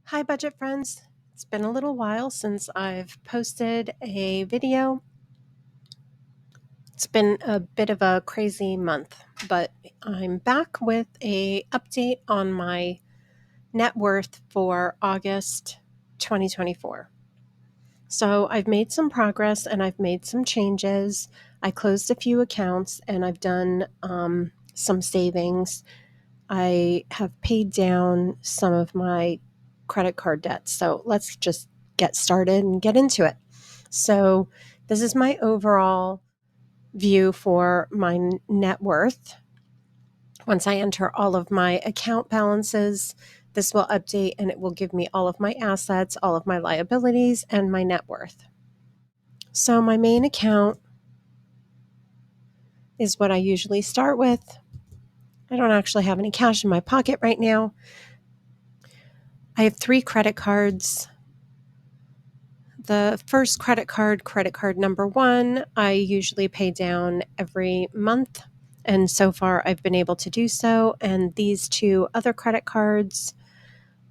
Hi, budget friends. It's been a little while since I've posted a video. It's been a bit of a crazy month, but I'm back with a update on my net worth for August 2024. So I've made some progress and I've made some changes. I closed a few accounts and I've done some savings. I have paid down some of my credit card debt. So let's just get started and get into it. So, this is my overall view for my net worth. Once I enter all of my account balances, this will update and it will give me all of my assets, all of my liabilities, and my net worth. So, my main account is what I usually start with. I don't actually have any cash in my pocket right now. I have 3 credit cards. The first credit card number 1, I usually pay down every month, and so far I've been able to do so. And these 2 other credit cards,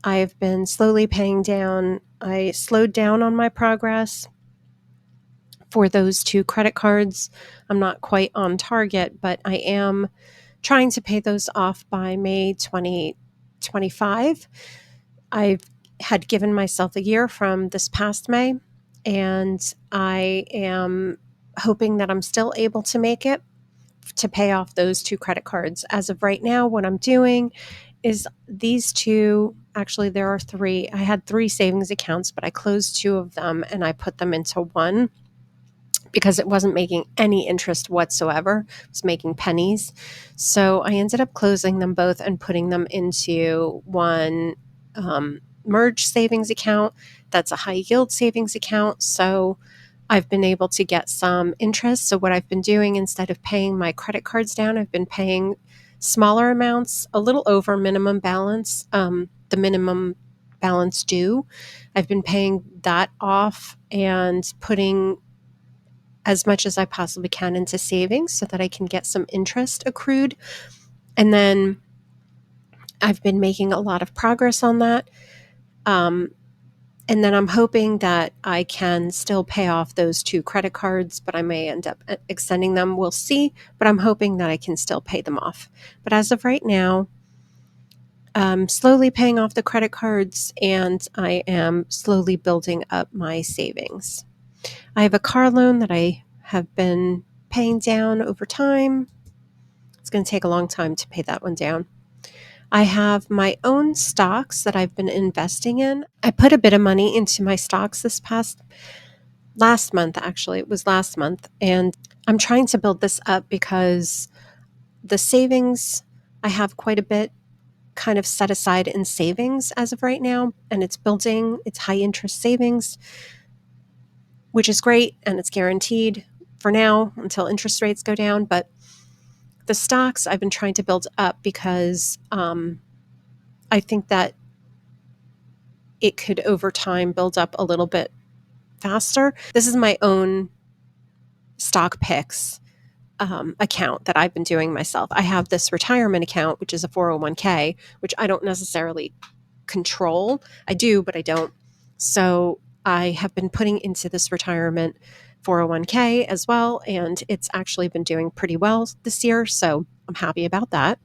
I've been slowly paying down. I slowed down on my progress for those 2 credit cards. I'm not quite on target, but I am trying to pay those off by May 2025. I've had given myself a year from this past May, and I am hoping that I'm still able to make it to pay off those 2 credit cards. As of right now, what I'm doing is these 2, actually there are 3. I had 3 savings accounts, but I closed 2 of them and I put them into one because it wasn't making any interest whatsoever. It was making pennies. So I ended up closing them both and putting them into one merge savings account. That's a high yield savings account. So I've been able to get some interest. So what I've been doing, instead of paying my credit cards down, I've been paying smaller amounts, a little over minimum balance, the minimum balance due. I've been paying that off and putting as much as I possibly can into savings so that I can get some interest accrued. And then I've been making a lot of progress on that. And then I'm hoping that I can still pay off those 2 credit cards, but I may end up extending them. We'll see. But I'm hoping that I can still pay them off. But as of right now, I'm slowly paying off the credit cards and I am slowly building up my savings. I have a car loan that I have been paying down over time. It's going to take a long time to pay that one down. I have my own stocks that I've been investing in. I put a bit of money into my stocks last month, actually. It was last month. And I'm trying to build this up because the savings, I have quite a bit kind of set aside in savings as of right now. And it's building, it's high interest savings, which is great. And it's guaranteed for now until interest rates go down. But the stocks I've been trying to build up because I think that it could over time build up a little bit faster. This is my own stock picks account that I've been doing myself. I have this retirement account, which is a 401k, which I don't necessarily control. I do, but I don't. So I have been putting into this retirement 401k as well, and it's actually been doing pretty well this year. So I'm happy about that.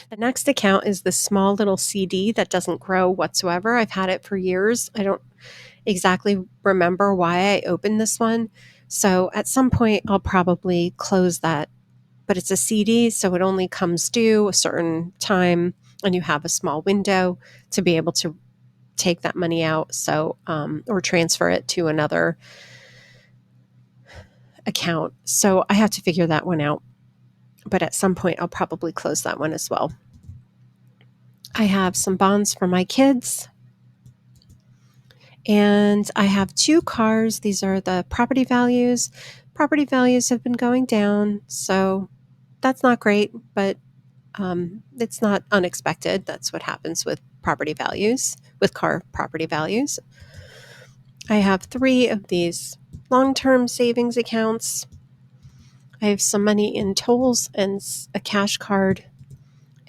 The next account is this small little CD that doesn't grow whatsoever. I've had it for years. I don't exactly remember why I opened this one. So at some point, I'll probably close that. But it's a CD, so it only comes due a certain time, and you have a small window to be able to take that money out. So, or transfer it to another account. So I have to figure that one out. But at some point, I'll probably close that one as well. I have some bonds for my kids. And I have 2 cars. These are the property values. Property values have been going down, so that's not great, but it's not unexpected. That's what happens with property values, with car property values. I have 3 of these long-term savings accounts. I have some money in tolls and a cash card.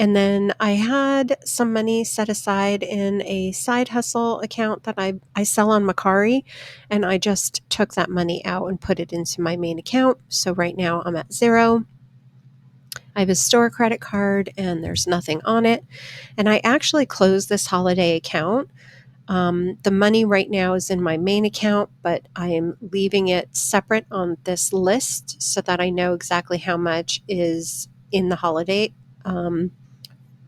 And then I had some money set aside in a side hustle account that I sell on Macari, and I just took that money out and put it into my main account. So right now I'm at zero. I have a store credit card and there's nothing on it. And I actually closed this holiday account. The money right now is in my main account, but I am leaving it separate on this list so that I know exactly how much is in the holiday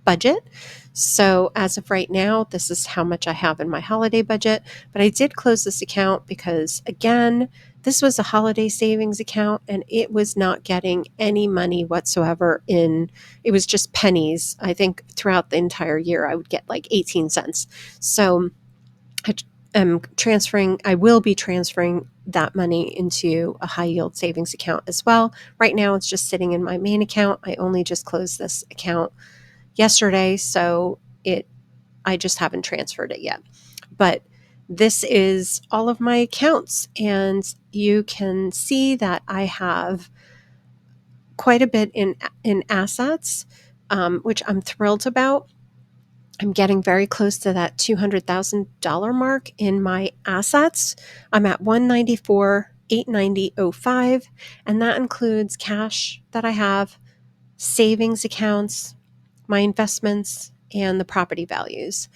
budget. So as of right now, this is how much I have in my holiday budget. But I did close this account because, again, this was a holiday savings account and it was not getting any money whatsoever in, it was just pennies. I think throughout the entire year, I would get like 18 cents. So I will be transferring that money into a high yield savings account as well. Right now, it's just sitting in my main account. I only just closed this account yesterday, so I just haven't transferred it yet. But this is all of my accounts, and you can see that I have quite a bit in assets, which I'm thrilled about. I'm getting very close to that $200,000 mark in my assets. I'm at 194, 890.05, and that includes cash that I have, savings accounts, my investments, and the property values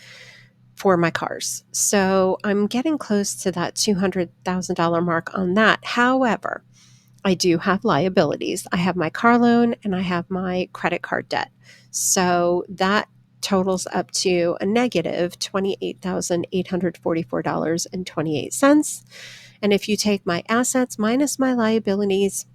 for my cars. So I'm getting close to that $200,000 mark on that. However, I do have liabilities. I have my car loan and I have my credit card debt. So that totals up to a negative $28,844.28. And if you take my assets minus my liabilities,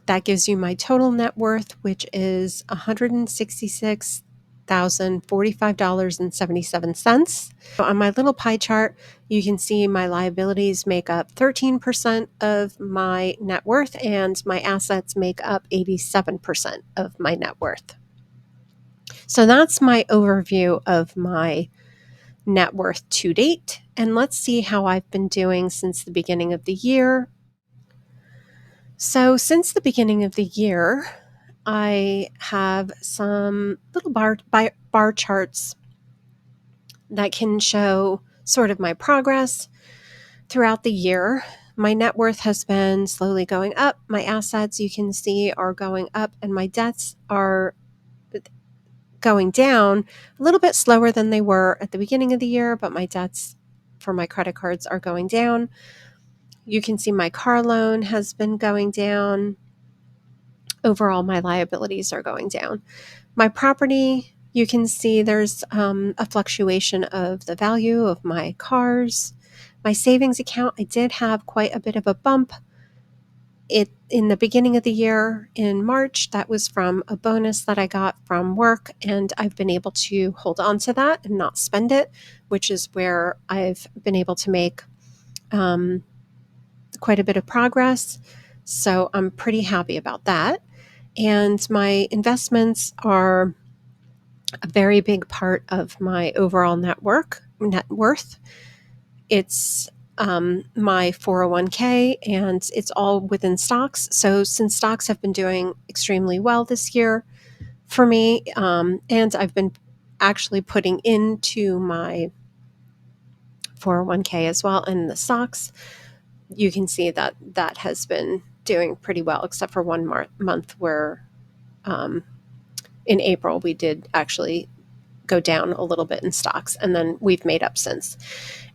that gives you my total net worth, which is $166,045.77. On my little pie chart, you can see my liabilities make up 13% of my net worth, and my assets make up 87% of my net worth. So that's my overview of my net worth to date. And let's see how I've been doing since the beginning of the year. So, since the beginning of the year, I have some little bar charts that can show sort of my progress throughout the year. My net worth has been slowly going up. My assets, you can see, are going up, and my debts are going down a little bit slower than they were at the beginning of the year, but my debts for my credit cards are going down. You can see my car loan has been going down. Overall, my liabilities are going down. My property, you can see there's a fluctuation of the value of my cars. My savings account, I did have quite a bit of a bump. In the beginning of the year in March, that was from a bonus that I got from work, and I've been able to hold on to that and not spend it, which is where I've been able to make quite a bit of progress. So I'm pretty happy about that. And my investments are a very big part of my overall net worth. It's my 401k, and it's all within stocks. So since stocks have been doing extremely well this year for me, and I've been actually putting into my 401k as well in the stocks, you can see that that has been doing pretty well, except for one month where in April we did actually go down a little bit in stocks, and then we've made up since.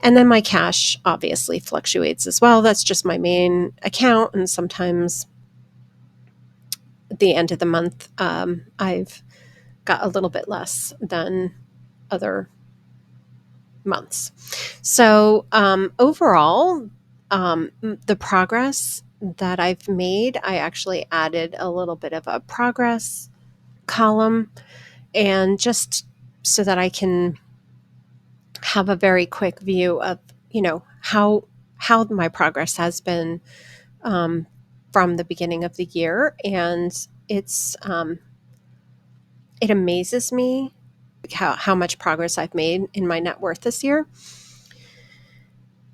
And then my cash obviously fluctuates as well. That's just my main account, and sometimes at the end of the month, I've got a little bit less than other months. So overall, the progress that I've made, I actually added a little bit of a progress column, and just so that I can have a very quick view of, how my progress has been from the beginning of the year. And it amazes me how much progress I've made in my net worth this year,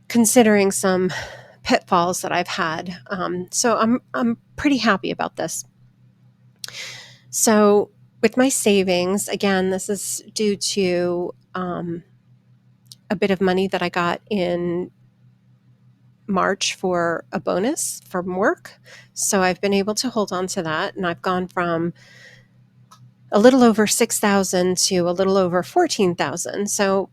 considering some pitfalls that I've had. So I'm pretty happy about this. So With my savings, again, this is due to a bit of money that I got in March for a bonus from work. So I've been able to hold on to that, and I've gone from a little over 6,000 to a little over 14,000. So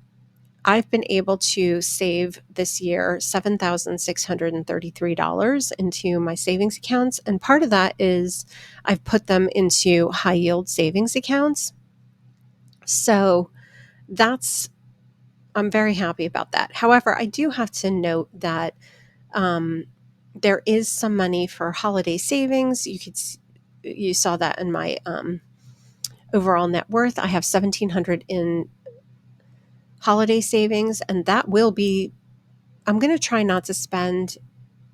I've been able to save this year $7,633 into my savings accounts. And part of that is I've put them into high yield savings accounts. So that's, I'm very happy about that. However, I do have to note that um, there is some money for holiday savings. You saw that in my overall net worth. I have 1,700 in holiday savings, and that will be, I'm going to try not to spend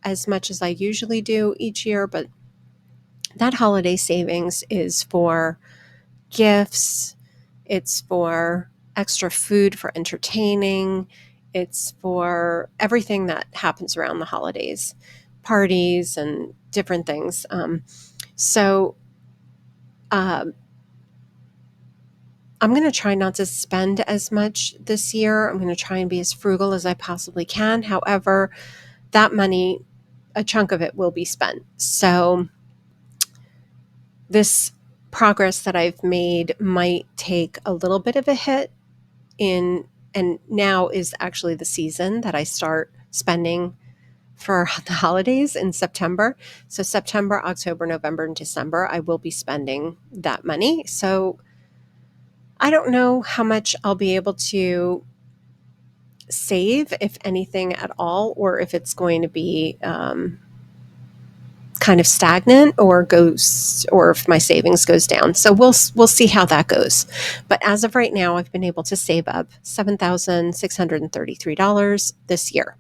as much as I usually do each year, but that holiday savings is for gifts, it's for extra food for entertaining, it's for everything that happens around the holidays, parties and different things. So um, I'm going to try not to spend as much this year. I'm going to try and be as frugal as I possibly can. However, that money, a chunk of it will be spent. So this progress that I've made might take a little bit of a hit in, and now is actually the season that I start spending for the holidays in September. So September, October, November, and December, I will be spending that money. So I don't know how much I'll be able to save, if anything at all, or if it's going to be kind of stagnant or goes, or if my savings goes down. So we'll see how that goes. But as of right now, I've been able to save up $7,633 this year.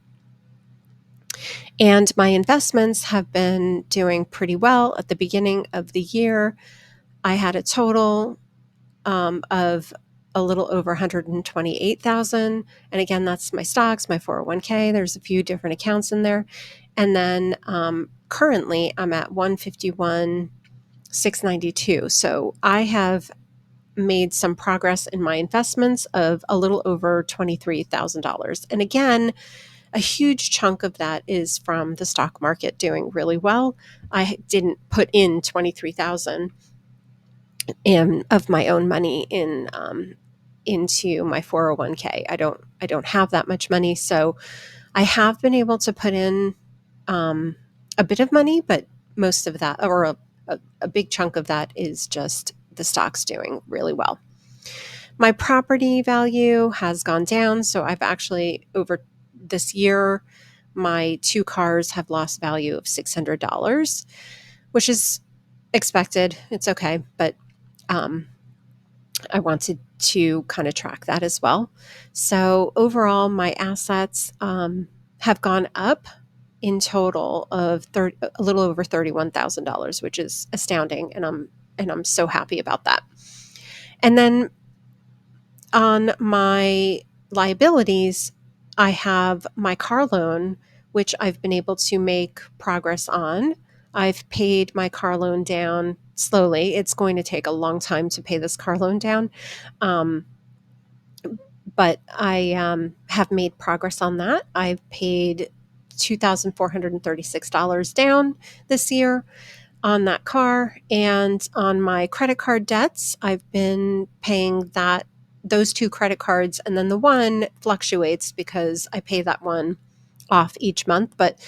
And my investments have been doing pretty well. At the beginning of the year, I had a total of a little over 128,000. And again, that's my stocks, my 401k. There's a few different accounts in there. And then currently I'm at 151,692. So I have made some progress in my investments of a little over $23,000. And again, a huge chunk of that is from the stock market doing really well. I didn't put in 23,000 of my own money in into my 401k. I don't have that much money, so I have been able to put in a bit of money, but most of that, or a big chunk of that, is just the stocks doing really well. My property value has gone down, so I've actually, over this year, my two cars have lost value of $600, which is expected. It's okay, but um, I wanted to kind of track that as well. So overall, my assets have gone up in total of a little over $31,000, which is astounding, and I'm so happy about that. And then on my liabilities, I have my car loan, which I've been able to make progress on. I've paid my car loan down slowly. It's going to take a long time to pay this car loan down. Um, but I have made progress on that. I've paid $2,436 down this year on that car, and on my credit card debts, I've been paying those two credit cards, and then the one fluctuates because I pay that one off each month. But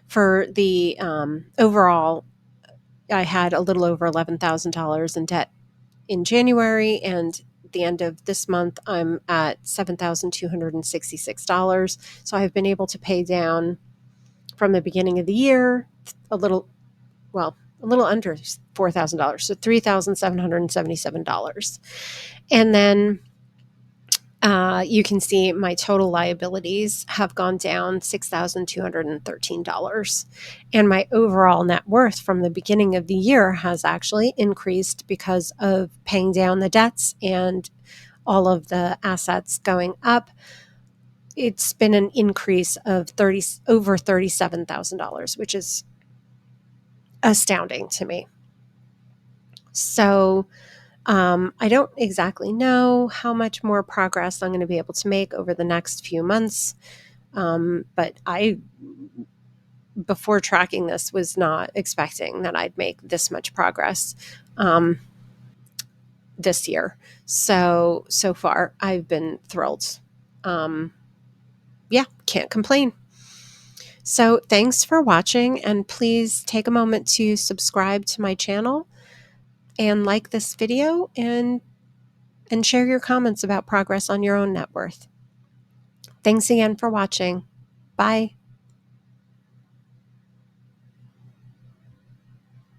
for the overall, I had a little over $11,000 in debt in January, and at the end of this month, I'm at $7,266. So I've been able to pay down from the beginning of the year a little, well, a little under $4,000, so $3,777. And then you can see my total liabilities have gone down $6,213. And my overall net worth from the beginning of the year has actually increased because of paying down the debts and all of the assets going up. It's been an increase of over $37,000, which is astounding to me. So I don't exactly know how much more progress I'm going to be able to make over the next few months. But before tracking this, was not expecting that I'd make this much progress this year. So far, I've been thrilled. Um, yeah, can't complain. So thanks for watching, and please take a moment to subscribe to my channel and like this video, and share your comments about progress on your own net worth. Thanks again for watching. Bye.